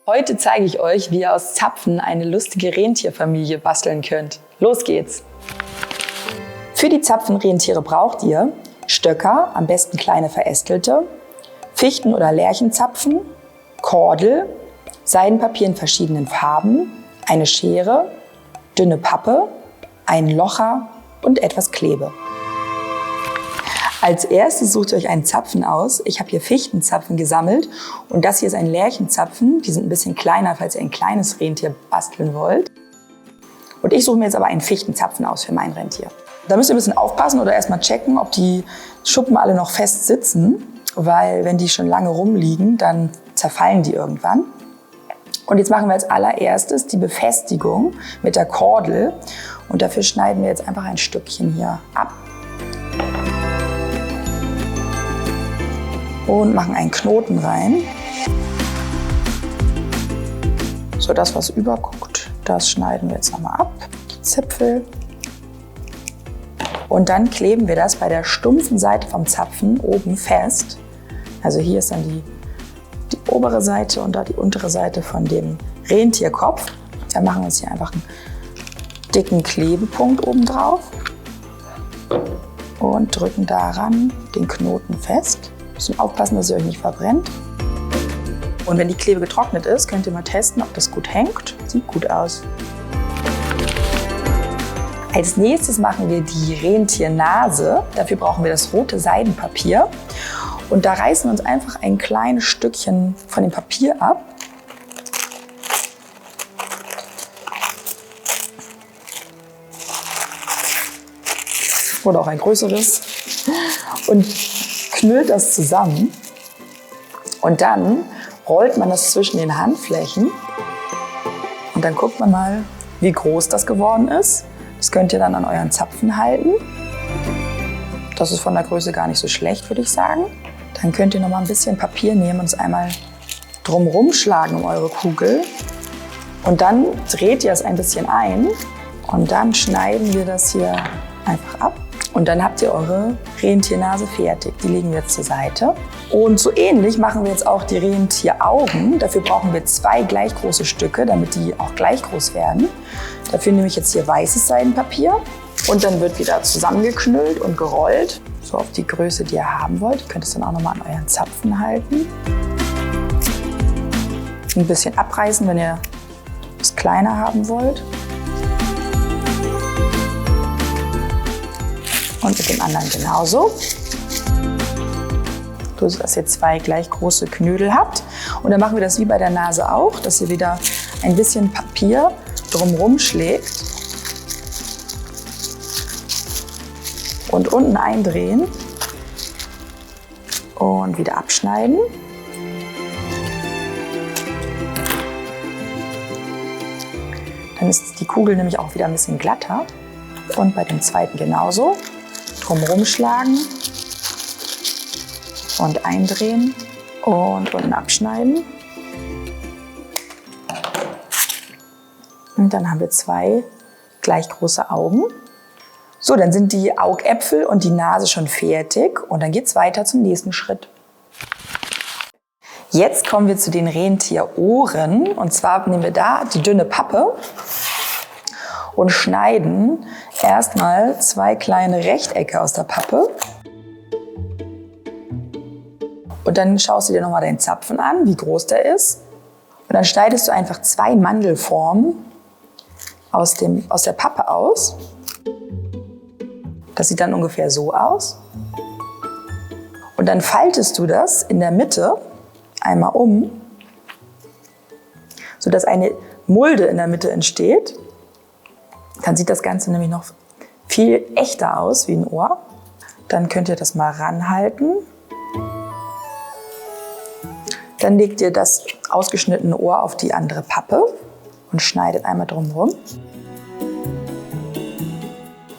Heute zeige ich euch, wie ihr aus Zapfen eine lustige Rentierfamilie basteln könnt. Los geht's! Für die Zapfenrentiere braucht ihr Stöcker, am besten kleine verästelte, Fichten- oder Lärchenzapfen, Kordel, Seidenpapier in verschiedenen Farben, eine Schere, dünne Pappe, einen Locher und etwas Klebe. Als erstes sucht ihr euch einen Zapfen aus. Ich habe hier Fichtenzapfen gesammelt und das hier ist ein Lärchenzapfen. Die sind ein bisschen kleiner, falls ihr ein kleines Rentier basteln wollt. Und ich suche mir jetzt aber einen Fichtenzapfen aus für mein Rentier. Da müsst ihr ein bisschen aufpassen oder erstmal checken, ob die Schuppen alle noch fest sitzen, weil wenn die schon lange rumliegen, dann zerfallen die irgendwann. Und jetzt machen wir als allererstes die Befestigung mit der Kordel und dafür schneiden wir jetzt einfach ein Stückchen hier ab. Und machen einen Knoten rein. So, das, was überguckt, das schneiden wir jetzt nochmal ab, die Zipfel. Und dann kleben wir das bei der stumpfen Seite vom Zapfen oben fest. Also hier ist dann die obere Seite und da die untere Seite von dem Rentierkopf. Dann machen wir uns hier einfach einen dicken Klebepunkt oben drauf und drücken daran den Knoten fest. Müssen aufpassen, dass ihr euch nicht verbrennt. Und wenn die Klebe getrocknet ist, könnt ihr mal testen, ob das gut hängt. Sieht gut aus. Als nächstes machen wir die Rentiernase. Dafür brauchen wir das rote Seidenpapier. Und da reißen wir uns einfach ein kleines Stückchen von dem Papier ab. Oder auch ein größeres. Und knüllt das zusammen und dann rollt man das zwischen den Handflächen und dann guckt man mal, wie groß das geworden ist. Das könnt ihr dann an euren Zapfen halten. Das ist von der Größe gar nicht so schlecht, würde ich sagen. Dann könnt ihr noch mal ein bisschen Papier nehmen und es einmal drumherum schlagen um eure Kugel und dann dreht ihr es ein bisschen ein und dann schneiden wir das hier einfach ab. Und dann habt ihr eure Rentiernase fertig. Die legen wir jetzt zur Seite. Und so ähnlich machen wir jetzt auch die Rentieraugen. Dafür brauchen wir 2 gleich große Stücke, damit die auch gleich groß werden. Dafür nehme ich jetzt hier weißes Seidenpapier. Und dann wird wieder zusammengeknüllt und gerollt. So auf die Größe, die ihr haben wollt. Ihr könnt es dann auch nochmal an euren Zapfen halten. Ein bisschen abreißen, wenn ihr es kleiner haben wollt. Und mit dem anderen genauso. So, dass ihr 2 gleich große Knödel habt. Und dann machen wir das wie bei der Nase auch, dass ihr wieder ein bisschen Papier drumherum schlägt. Und unten eindrehen. Und wieder abschneiden. Dann ist die Kugel nämlich auch wieder ein bisschen glatter. Und bei dem zweiten genauso. Drumherum schlagen und eindrehen und unten abschneiden. Und dann haben wir 2 gleich große Augen. So, dann sind die Augäpfel und die Nase schon fertig und dann geht es weiter zum nächsten Schritt. Jetzt kommen wir zu den Rentierohren und zwar nehmen wir da die dünne Pappe und schneiden erstmal 2 kleine Rechtecke aus der Pappe. Und dann schaust du dir nochmal deinen Zapfen an, wie groß der ist. Und dann schneidest du einfach 2 Mandelformen aus der Pappe aus. Das sieht dann ungefähr so aus. Und dann faltest du das in der Mitte einmal um, sodass eine Mulde in der Mitte entsteht. Dann sieht das Ganze nämlich noch viel echter aus wie ein Ohr. Dann könnt ihr das mal ranhalten. Dann legt ihr das ausgeschnittene Ohr auf die andere Pappe und schneidet einmal drumherum.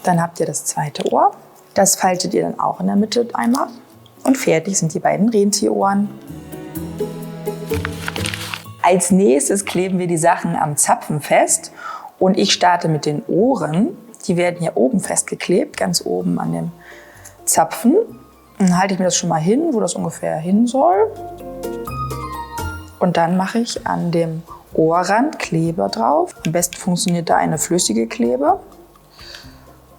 Dann habt ihr das zweite Ohr. Das faltet ihr dann auch in der Mitte einmal. Und fertig sind die beiden Rentierohren. Als nächstes kleben wir die Sachen am Zapfen fest. Und ich starte mit den Ohren. Die werden hier oben festgeklebt, ganz oben an dem Zapfen. Dann halte ich mir das schon mal hin, wo das ungefähr hin soll. Und dann mache ich an dem Ohrrand Kleber drauf. Am besten funktioniert da eine flüssige Klebe.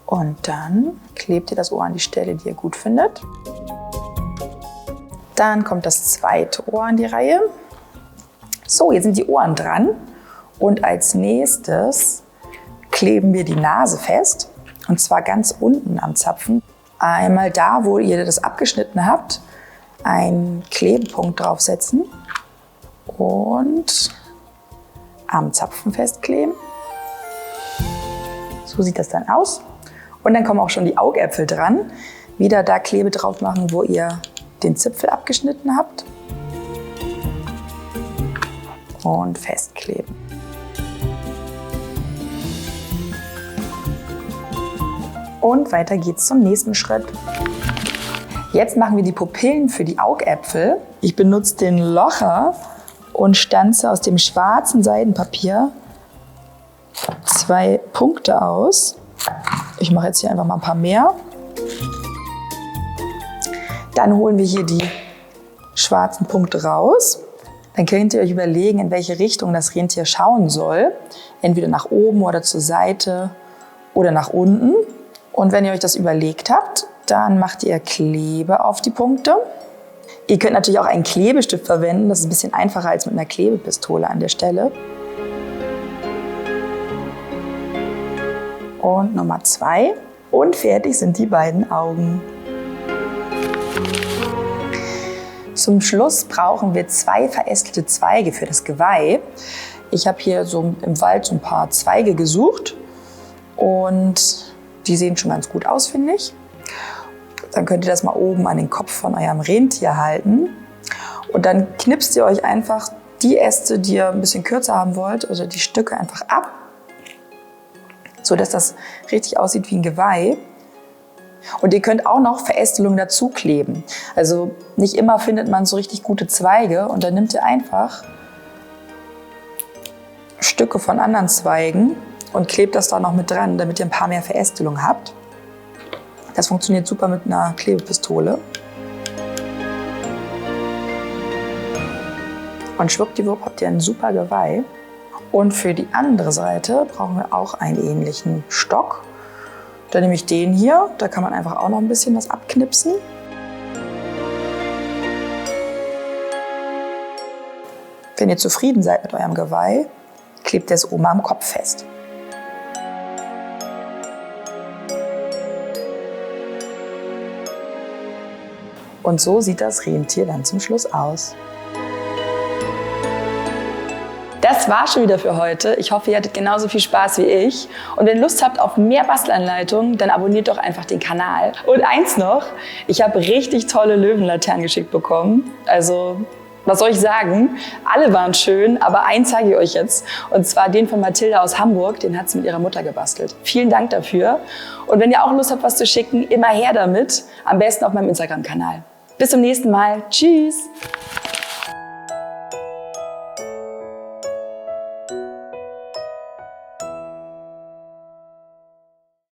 Und dann klebt ihr das Ohr an die Stelle, die ihr gut findet. Dann kommt das zweite Ohr an die Reihe. So, jetzt sind die Ohren dran. Und als nächstes kleben wir die Nase fest. Und zwar ganz unten am Zapfen. Einmal da, wo ihr das abgeschnitten habt, einen Klebepunkt draufsetzen. Und am Zapfen festkleben. So sieht das dann aus. Und dann kommen auch schon die Augäpfel dran. Wieder da Klebe drauf machen, wo ihr den Zipfel abgeschnitten habt. Und festkleben. Und weiter geht's zum nächsten Schritt. Jetzt machen wir die Pupillen für die Augäpfel. Ich benutze den Locher und stanze aus dem schwarzen Seidenpapier 2 Punkte aus. Ich mache jetzt hier einfach mal ein paar mehr. Dann holen wir hier die schwarzen Punkte raus. Dann könnt ihr euch überlegen, in welche Richtung das Rentier schauen soll. Entweder nach oben oder zur Seite oder nach unten. Und wenn ihr euch das überlegt habt, dann macht ihr Klebe auf die Punkte. Ihr könnt natürlich auch einen Klebestift verwenden. Das ist ein bisschen einfacher als mit einer Klebepistole an der Stelle. Und Nummer 2. Und fertig sind die beiden Augen. Zum Schluss brauchen wir 2 verästelte Zweige für das Geweih. Ich habe hier so im Wald so ein paar Zweige gesucht und die sehen schon ganz gut aus, finde ich. Dann könnt ihr das mal oben an den Kopf von eurem Rentier halten. Und dann knipst ihr euch einfach die Äste, die ihr ein bisschen kürzer haben wollt, oder die Stücke einfach ab, sodass das richtig aussieht wie ein Geweih. Und ihr könnt auch noch Verästelung dazu kleben. Also nicht immer findet man so richtig gute Zweige und dann nehmt ihr einfach Stücke von anderen Zweigen und klebt das da noch mit dran, damit ihr ein paar mehr Verästelung habt. Das funktioniert super mit einer Klebepistole. Und schwuppdiwupp habt ihr ein super Geweih. Und für die andere Seite brauchen wir auch einen ähnlichen Stock. Dann nehme ich den hier, da kann man einfach auch noch ein bisschen was abknipsen. Wenn ihr zufrieden seid mit eurem Geweih, klebt ihr es oben am Kopf fest. Und so sieht das Rentier dann zum Schluss aus. Das war schon wieder für heute. Ich hoffe, ihr hattet genauso viel Spaß wie ich. Und wenn ihr Lust habt auf mehr Bastelanleitungen, dann abonniert doch einfach den Kanal. Und eins noch, ich habe richtig tolle Löwenlaternen geschickt bekommen. Also, was soll ich sagen? Alle waren schön, aber einen zeige ich euch jetzt. Und zwar den von Mathilda aus Hamburg, den hat sie mit ihrer Mutter gebastelt. Vielen Dank dafür. Und wenn ihr auch Lust habt, was zu schicken, immer her damit. Am besten auf meinem Instagram-Kanal. Bis zum nächsten Mal. Tschüss!